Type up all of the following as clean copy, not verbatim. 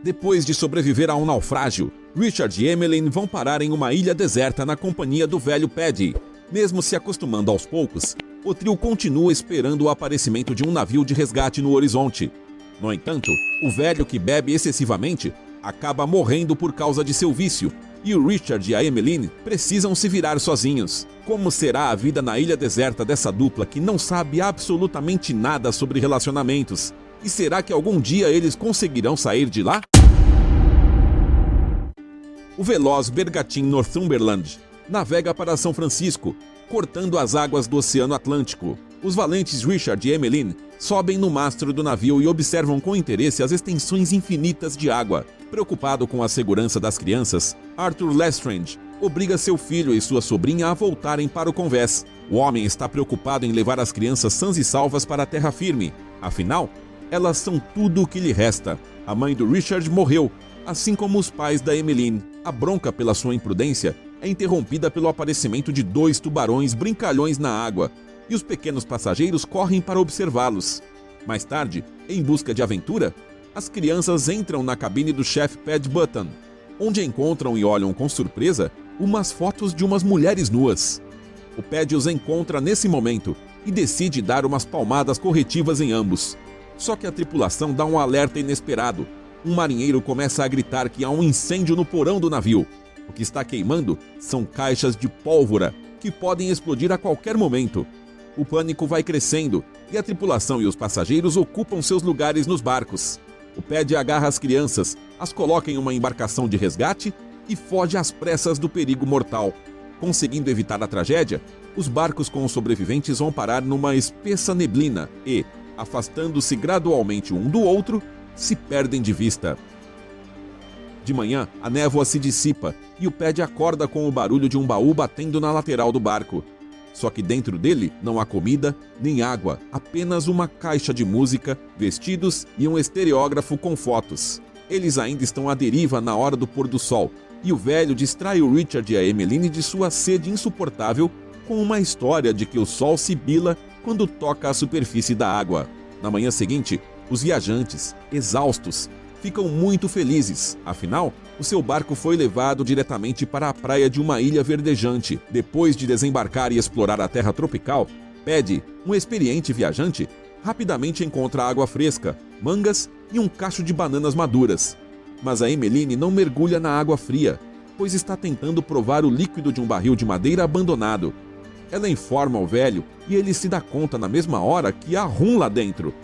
Depois de sobreviver a um naufrágio, Richard e Emmeline vão parar em uma ilha deserta na companhia do velho Paddy. Mesmo se acostumando aos poucos, o trio continua esperando o aparecimento de um navio de resgate no horizonte. No entanto, o velho, que bebe excessivamente, acaba morrendo por causa de seu vício, e o Richard e a Emmeline precisam se virar sozinhos. Como será a vida na ilha deserta dessa dupla que não sabe absolutamente nada sobre relacionamentos? E será que algum dia eles conseguirão sair de lá? O veloz Bergantin Northumberland navega para São Francisco, cortando as águas do Oceano Atlântico. Os valentes Richard e Emmeline sobem no mastro do navio e observam com interesse as extensões infinitas de água. Preocupado com a segurança das crianças, Arthur Lestrange obriga seu filho e sua sobrinha a voltarem para o convés. O homem está preocupado em levar as crianças sãs e salvas para a terra firme. Afinal, elas são tudo o que lhe resta. A mãe do Richard morreu, assim como os pais da Emmeline. A bronca pela sua imprudência é interrompida pelo aparecimento de 2 tubarões brincalhões na água, e os pequenos passageiros correm para observá-los. Mais tarde, em busca de aventura, as crianças entram na cabine do chefe Paddy Button, onde encontram e olham com surpresa umas fotos de umas mulheres nuas. O Paddy os encontra nesse momento e decide dar umas palmadas corretivas em ambos. Só que a tripulação dá um alerta inesperado. Um marinheiro começa a gritar que há um incêndio no porão do navio. O que está queimando são caixas de pólvora que podem explodir a qualquer momento. O pânico vai crescendo e a tripulação e os passageiros ocupam seus lugares nos barcos. O Paddy agarra as crianças, as coloca em uma embarcação de resgate e foge às pressas do perigo mortal. Conseguindo evitar a tragédia, os barcos com os sobreviventes vão parar numa espessa neblina e, afastando-se gradualmente um do outro, se perdem de vista. De manhã, a névoa se dissipa e o Paddy acorda com o barulho de um baú batendo na lateral do barco. Só que dentro dele não há comida nem água, apenas uma caixa de música, vestidos e um estereógrafo com fotos. Eles ainda estão à deriva na hora do pôr do sol, e o velho distrai o Richard e a Emmeline de sua sede insuportável com uma história de que o sol sibila quando toca a superfície da água. Na manhã seguinte, os viajantes, exaustos, ficam muito felizes. Afinal, o seu barco foi levado diretamente para a praia de uma ilha verdejante. Depois de desembarcar e explorar a terra tropical, Paddy, um experiente viajante, rapidamente encontra água fresca, mangas e um cacho de bananas maduras. Mas a Emmeline não mergulha na água fria, pois está tentando provar o líquido de um barril de madeira abandonado. Ela informa ao velho e ele se dá conta na mesma hora que há rum lá dentro.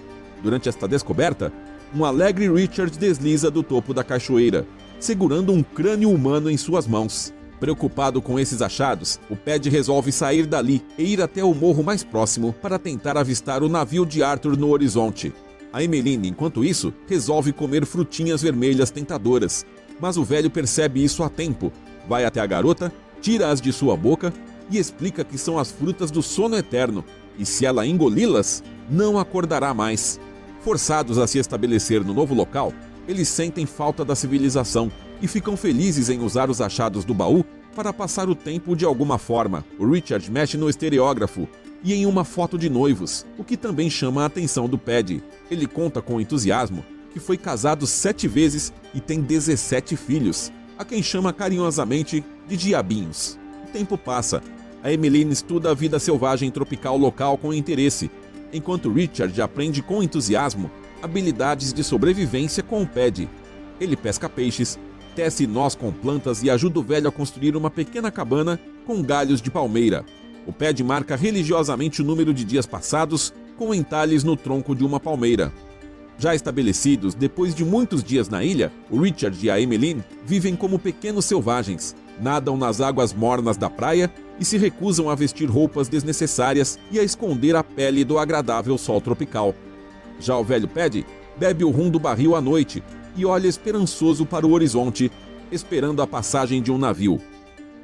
Durante esta descoberta, um alegre Richard desliza do topo da cachoeira, segurando um crânio humano em suas mãos. Preocupado com esses achados, o Paddy resolve sair dali e ir até o morro mais próximo para tentar avistar o navio de Arthur no horizonte. A Emmeline, enquanto isso, resolve comer frutinhas vermelhas tentadoras, mas o velho percebe isso a tempo, vai até a garota, tira-as de sua boca e explica que são as frutas do sono eterno, e se ela engoli-las, não acordará mais. Forçados a se estabelecer no novo local, eles sentem falta da civilização e ficam felizes em usar os achados do baú para passar o tempo de alguma forma. O Richard mexe no estereógrafo e em uma foto de noivos, o que também chama a atenção do Paddy. Ele conta com entusiasmo que foi casado 7 vezes e tem 17 filhos, a quem chama carinhosamente de diabinhos. O tempo passa. A Emmeline estuda a vida selvagem tropical local com interesse, enquanto Richard aprende com entusiasmo habilidades de sobrevivência com o Paddy. Ele pesca peixes, tece nós com plantas e ajuda o velho a construir uma pequena cabana com galhos de palmeira. O Paddy marca religiosamente o número de dias passados com entalhes no tronco de uma palmeira. Já estabelecidos, depois de muitos dias na ilha, o Richard e a Emmeline vivem como pequenos selvagens, nadam nas águas mornas da praia e se recusam a vestir roupas desnecessárias e a esconder a pele do agradável sol tropical. Já o velho Paddy bebe o rum do barril à noite e olha esperançoso para o horizonte, esperando a passagem de um navio.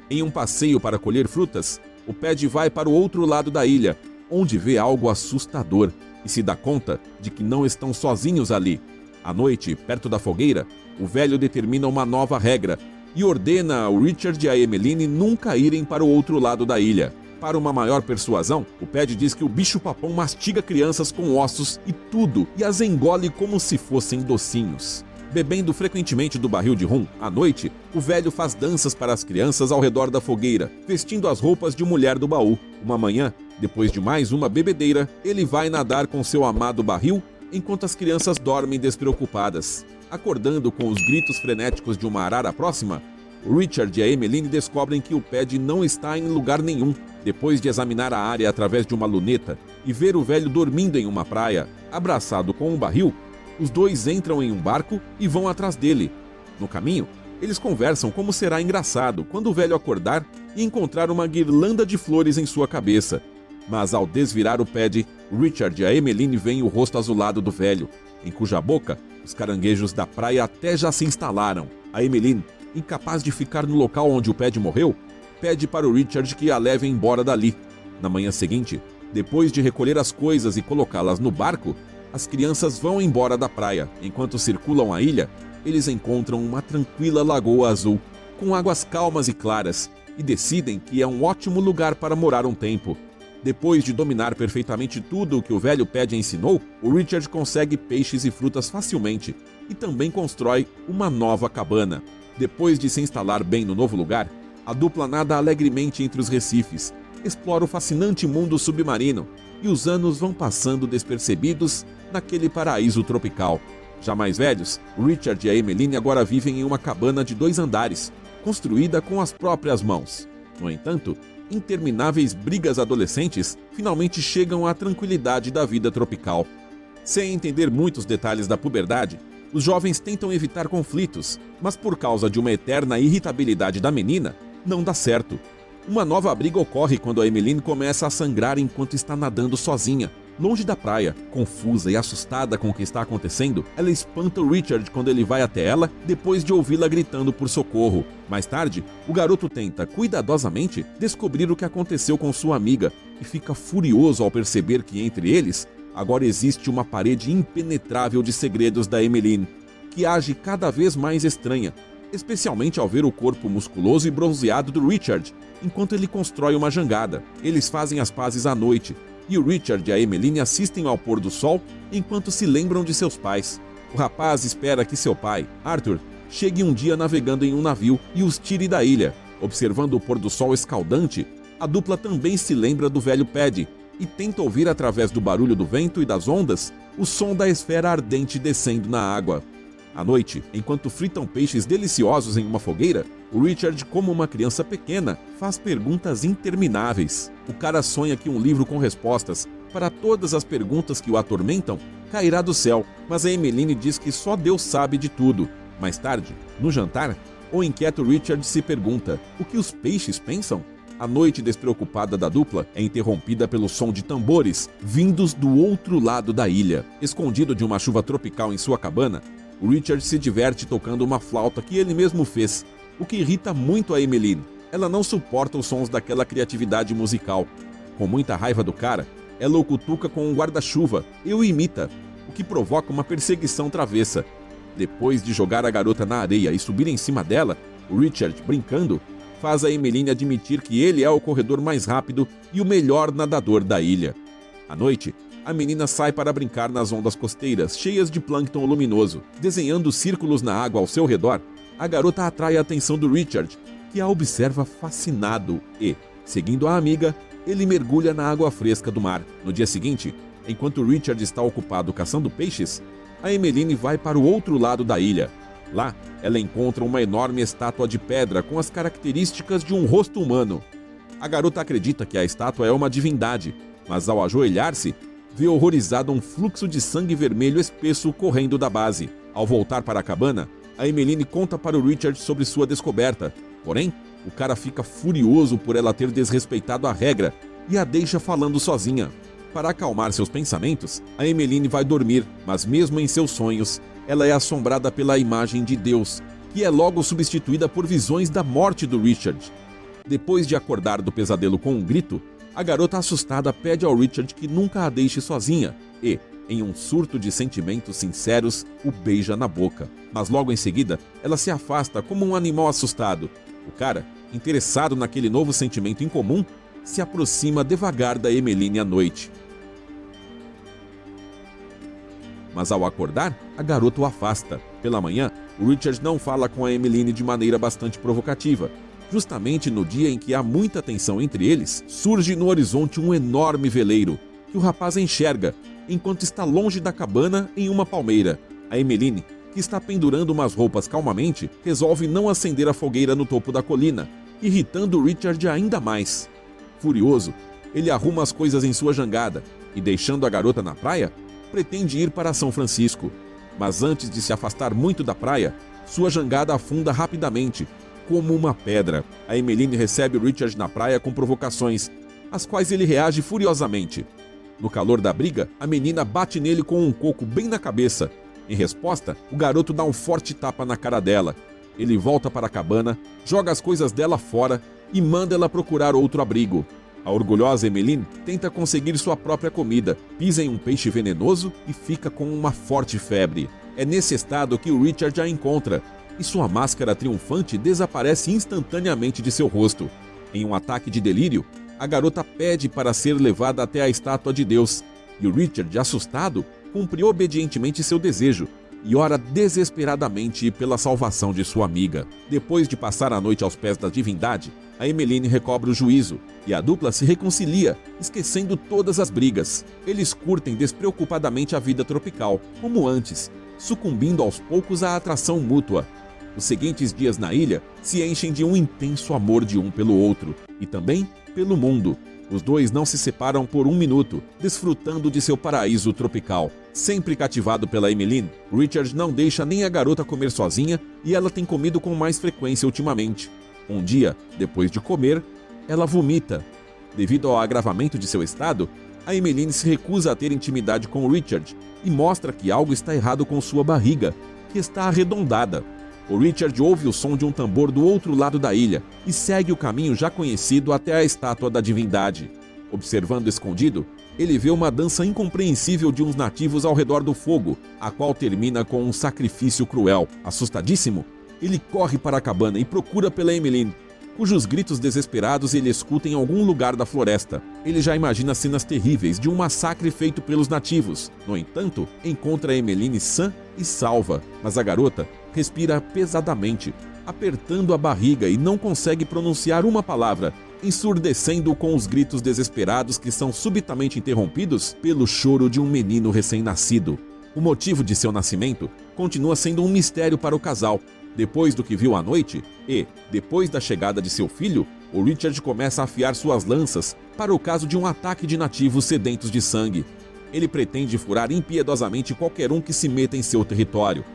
Em um passeio para colher frutas, o Paddy vai para o outro lado da ilha, onde vê algo assustador e se dá conta de que não estão sozinhos ali. À noite, perto da fogueira, o velho determina uma nova regra e ordena ao Richard e a Emmeline nunca irem para o outro lado da ilha. Para uma maior persuasão, o Paddy diz que o bicho-papão mastiga crianças com ossos e tudo e as engole como se fossem docinhos. Bebendo frequentemente do barril de rum, à noite, o velho faz danças para as crianças ao redor da fogueira, vestindo as roupas de mulher do baú. Uma manhã, depois de mais uma bebedeira, ele vai nadar com seu amado barril, enquanto as crianças dormem despreocupadas. Acordando com os gritos frenéticos de uma arara próxima, o Richard e a Emmeline descobrem que o Paddy não está em lugar nenhum. Depois de examinar a área através de uma luneta e ver o velho dormindo em uma praia, abraçado com um barril, os dois entram em um barco e vão atrás dele. No caminho, eles conversam como será engraçado quando o velho acordar e encontrar uma guirlanda de flores em sua cabeça. Mas ao desvirar o Paddy, Richard e a Emmeline veem o rosto azulado do velho, em cuja boca os caranguejos da praia até já se instalaram. A Emmeline, incapaz de ficar no local onde o Paddy morreu, pede para o Richard que a leve embora dali. Na manhã seguinte, depois de recolher as coisas e colocá-las no barco, as crianças vão embora da praia. Enquanto circulam a ilha, eles encontram uma tranquila lagoa azul, com águas calmas e claras, e decidem que é um ótimo lugar para morar um tempo. Depois de dominar perfeitamente tudo o que o velho Paddy ensinou, o Richard consegue peixes e frutas facilmente e também constrói uma nova cabana. Depois de se instalar bem no novo lugar, a dupla nada alegremente entre os recifes, explora o fascinante mundo submarino e os anos vão passando despercebidos naquele paraíso tropical. Já mais velhos, Richard e a Emmeline agora vivem em uma cabana de 2 andares, construída com as próprias mãos. No entanto, intermináveis brigas adolescentes finalmente chegam à tranquilidade da vida tropical. Sem entender muitos detalhes da puberdade, os jovens tentam evitar conflitos, mas por causa de uma eterna irritabilidade da menina, não dá certo. Uma nova briga ocorre quando a Emmeline começa a sangrar enquanto está nadando sozinha, longe da praia. Confusa e assustada com o que está acontecendo, ela espanta o Richard quando ele vai até ela, depois de ouvi-la gritando por socorro. Mais tarde, o garoto tenta, cuidadosamente, descobrir o que aconteceu com sua amiga e fica furioso ao perceber que entre eles, agora existe uma parede impenetrável de segredos da Emmeline, que age cada vez mais estranha, especialmente ao ver o corpo musculoso e bronzeado do Richard, enquanto ele constrói uma jangada. Eles fazem as pazes à noite, e o Richard e a Emmeline assistem ao pôr do sol enquanto se lembram de seus pais. O rapaz espera que seu pai, Arthur, chegue um dia navegando em um navio e os tire da ilha. Observando o pôr do sol escaldante, a dupla também se lembra do velho Paddy e tenta ouvir através do barulho do vento e das ondas o som da esfera ardente descendo na água. À noite, enquanto fritam peixes deliciosos em uma fogueira, o Richard, como uma criança pequena, faz perguntas intermináveis. O cara sonha que um livro com respostas para todas as perguntas que o atormentam cairá do céu, mas a Emmeline diz que só Deus sabe de tudo. Mais tarde, no jantar, o inquieto Richard se pergunta: o que os peixes pensam? A noite despreocupada da dupla é interrompida pelo som de tambores vindos do outro lado da ilha. Escondido de uma chuva tropical em sua cabana, o Richard se diverte tocando uma flauta que ele mesmo fez, o que irrita muito a Emmeline. Ela não suporta os sons daquela criatividade musical. Com muita raiva do cara, ela o cutuca com um guarda-chuva e o imita, o que provoca uma perseguição travessa. Depois de jogar a garota na areia e subir em cima dela, o Richard, brincando, faz a Emmeline admitir que ele é o corredor mais rápido e o melhor nadador da ilha. À noite, a menina sai para brincar nas ondas costeiras, cheias de plâncton luminoso. Desenhando círculos na água ao seu redor, a garota atrai a atenção do Richard, que a observa fascinado e, seguindo a amiga, ele mergulha na água fresca do mar. No dia seguinte, enquanto Richard está ocupado caçando peixes, a Emmeline vai para o outro lado da ilha. Lá, ela encontra uma enorme estátua de pedra com as características de um rosto humano. A garota acredita que a estátua é uma divindade, mas ao ajoelhar-se, vê horrorizada um fluxo de sangue vermelho espesso correndo da base. Ao voltar para a cabana, a Emmeline conta para o Richard sobre sua descoberta. Porém, o cara fica furioso por ela ter desrespeitado a regra e a deixa falando sozinha. Para acalmar seus pensamentos, a Emmeline vai dormir, mas mesmo em seus sonhos, ela é assombrada pela imagem de Deus, que é logo substituída por visões da morte do Richard. Depois de acordar do pesadelo com um grito, a garota assustada pede ao Richard que nunca a deixe sozinha e, em um surto de sentimentos sinceros, o beija na boca. Mas logo em seguida, ela se afasta como um animal assustado. O cara, interessado naquele novo sentimento incomum, se aproxima devagar da Emmeline à noite. Mas ao acordar, a garota o afasta. Pela manhã, o Richard não fala com a Emmeline de maneira bastante provocativa. Justamente no dia em que há muita tensão entre eles, surge no horizonte um enorme veleiro, que o rapaz enxerga, enquanto está longe da cabana em uma palmeira. A Emmeline, que está pendurando umas roupas calmamente, resolve não acender a fogueira no topo da colina, irritando Richard ainda mais. Furioso, ele arruma as coisas em sua jangada e, deixando a garota na praia, pretende ir para São Francisco. Mas antes de se afastar muito da praia, sua jangada afunda rapidamente, como uma pedra. A Emmeline recebe Richard na praia com provocações, às quais ele reage furiosamente. No calor da briga, a menina bate nele com um coco bem na cabeça. Em resposta, o garoto dá um forte tapa na cara dela. Ele volta para a cabana, joga as coisas dela fora e manda ela procurar outro abrigo. A orgulhosa Emmeline tenta conseguir sua própria comida, pisa em um peixe venenoso e fica com uma forte febre. É nesse estado que o Richard a encontra, e sua máscara triunfante desaparece instantaneamente de seu rosto. Em um ataque de delírio, a garota pede para ser levada até a estátua de Deus, e o Richard, assustado, cumpre obedientemente seu desejo e ora desesperadamente pela salvação de sua amiga. Depois de passar a noite aos pés da divindade, a Emmeline recobra o juízo e a dupla se reconcilia, esquecendo todas as brigas. Eles curtem despreocupadamente a vida tropical, como antes, sucumbindo aos poucos à atração mútua. Os seguintes dias na ilha se enchem de um intenso amor de um pelo outro e também pelo mundo. Os dois não se separam por um minuto, desfrutando de seu paraíso tropical. Sempre cativado pela Emmeline, Richard não deixa nem a garota comer sozinha e ela tem comido com mais frequência ultimamente. Um dia, depois de comer, ela vomita. Devido ao agravamento de seu estado, a Emmeline se recusa a ter intimidade com Richard e mostra que algo está errado com sua barriga, que está arredondada. O Richard ouve o som de um tambor do outro lado da ilha e segue o caminho já conhecido até a estátua da divindade. Observando escondido, ele vê uma dança incompreensível de uns nativos ao redor do fogo, a qual termina com um sacrifício cruel. Assustadíssimo, ele corre para a cabana e procura pela Emmeline, cujos gritos desesperados ele escuta em algum lugar da floresta. Ele já imagina cenas terríveis de um massacre feito pelos nativos. No entanto, encontra a Emmeline sã e salva, mas a garota respira pesadamente, apertando a barriga e não consegue pronunciar uma palavra, ensurdecendo com os gritos desesperados que são subitamente interrompidos pelo choro de um menino recém-nascido. O motivo de seu nascimento continua sendo um mistério para o casal. Depois do que viu à noite e, depois da chegada de seu filho, o Richard começa a afiar suas lanças para o caso de um ataque de nativos sedentos de sangue. Ele pretende furar impiedosamente qualquer um que se meta em seu território.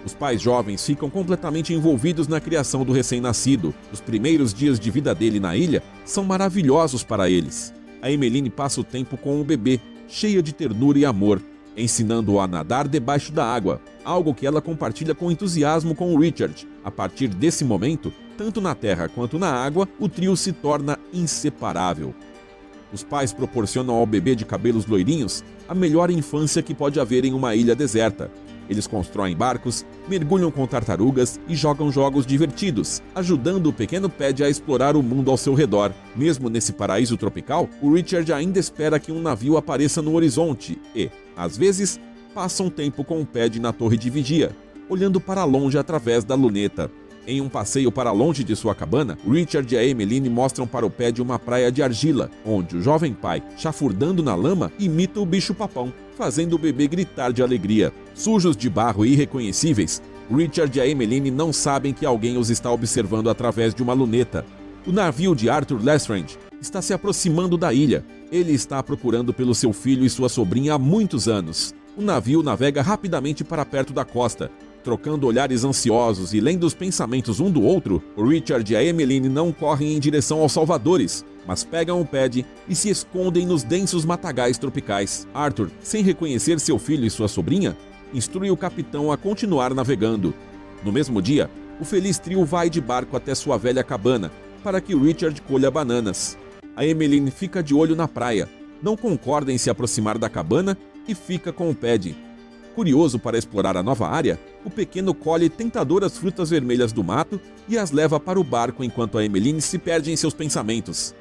Os pais jovens ficam completamente envolvidos na criação do recém-nascido. Os primeiros dias de vida dele na ilha são maravilhosos para eles. A Emmeline passa o tempo com o bebê, cheia de ternura e amor, ensinando-o a nadar debaixo da água, algo que ela compartilha com entusiasmo com o Richard. A partir desse momento, tanto na terra quanto na água, o trio se torna inseparável. Os pais proporcionam ao bebê de cabelos loirinhos a melhor infância que pode haver em uma ilha deserta. Eles constroem barcos, mergulham com tartarugas e jogam jogos divertidos, ajudando o pequeno Paddy a explorar o mundo ao seu redor. Mesmo nesse paraíso tropical, o Richard ainda espera que um navio apareça no horizonte e, às vezes, passa um tempo com o Paddy na torre de vigia, olhando para longe através da luneta. Em um passeio para longe de sua cabana, Richard e a Emmeline mostram para o Paddy uma praia de argila, onde o jovem pai, chafurdando na lama, imita o bicho-papão, fazendo o bebê gritar de alegria. Sujos de barro e irreconhecíveis, Richard e a Emmeline não sabem que alguém os está observando através de uma luneta. O navio de Arthur Lestrange está se aproximando da ilha. Ele está procurando pelo seu filho e sua sobrinha há muitos anos. O navio navega rapidamente para perto da costa. Trocando olhares ansiosos e lendo os pensamentos um do outro, o Richard e a Emmeline não correm em direção aos salvadores, mas pegam o Paddy e se escondem nos densos matagais tropicais. Arthur, sem reconhecer seu filho e sua sobrinha, instrui o capitão a continuar navegando. No mesmo dia, o feliz trio vai de barco até sua velha cabana, para que Richard colha bananas. A Emmeline fica de olho na praia, não concorda em se aproximar da cabana e fica com o Paddy. Curioso para explorar a nova área, o pequeno colhe tentadoras frutas vermelhas do mato e as leva para o barco enquanto a Emmeline se perde em seus pensamentos.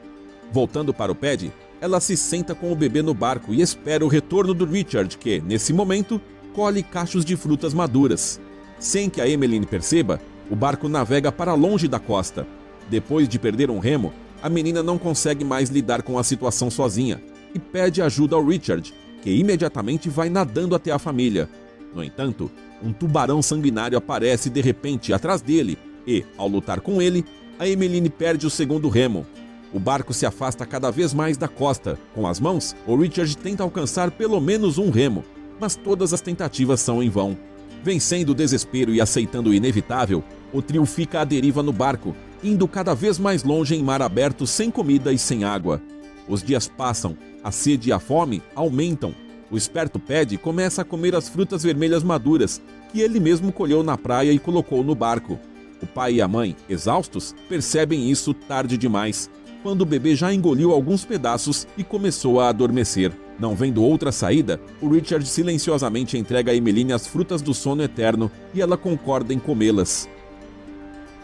Voltando para o Paddy, ela se senta com o bebê no barco e espera o retorno do Richard, que, nesse momento, colhe cachos de frutas maduras. Sem que a Emmeline perceba, o barco navega para longe da costa. Depois de perder um remo, a menina não consegue mais lidar com a situação sozinha e pede ajuda ao Richard, que imediatamente vai nadando até a família. No entanto, um tubarão sanguinário aparece de repente atrás dele e, ao lutar com ele, a Emmeline perde o segundo remo. O barco se afasta cada vez mais da costa. Com as mãos, o Richard tenta alcançar pelo menos um remo, mas todas as tentativas são em vão. Vencendo o desespero e aceitando o inevitável, o trio fica à deriva no barco, indo cada vez mais longe em mar aberto sem comida e sem água. Os dias passam, a sede e a fome aumentam. O esperto Paddy começa a comer as frutas vermelhas maduras, que ele mesmo colheu na praia e colocou no barco. O pai e a mãe, exaustos, percebem isso tarde demais, quando o bebê já engoliu alguns pedaços e começou a adormecer. Não vendo outra saída, o Richard silenciosamente entrega a Emmeline as frutas do sono eterno e ela concorda em comê-las.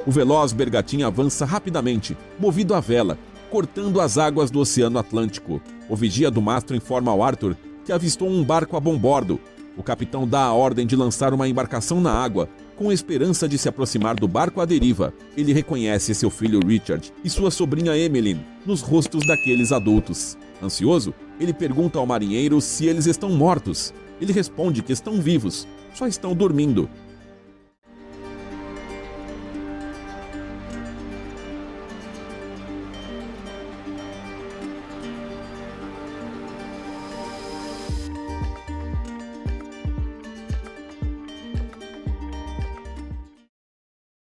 O veloz Bergatin avança rapidamente, movido à vela, cortando as águas do Oceano Atlântico. O vigia do mastro informa ao Arthur que avistou um barco a bom bordo. O capitão dá a ordem de lançar uma embarcação na água, com esperança de se aproximar do barco à deriva. Ele reconhece seu filho Richard e sua sobrinha Emmeline nos rostos daqueles adultos. Ansioso, ele pergunta ao marinheiro se eles estão mortos. Ele responde que estão vivos, só estão dormindo.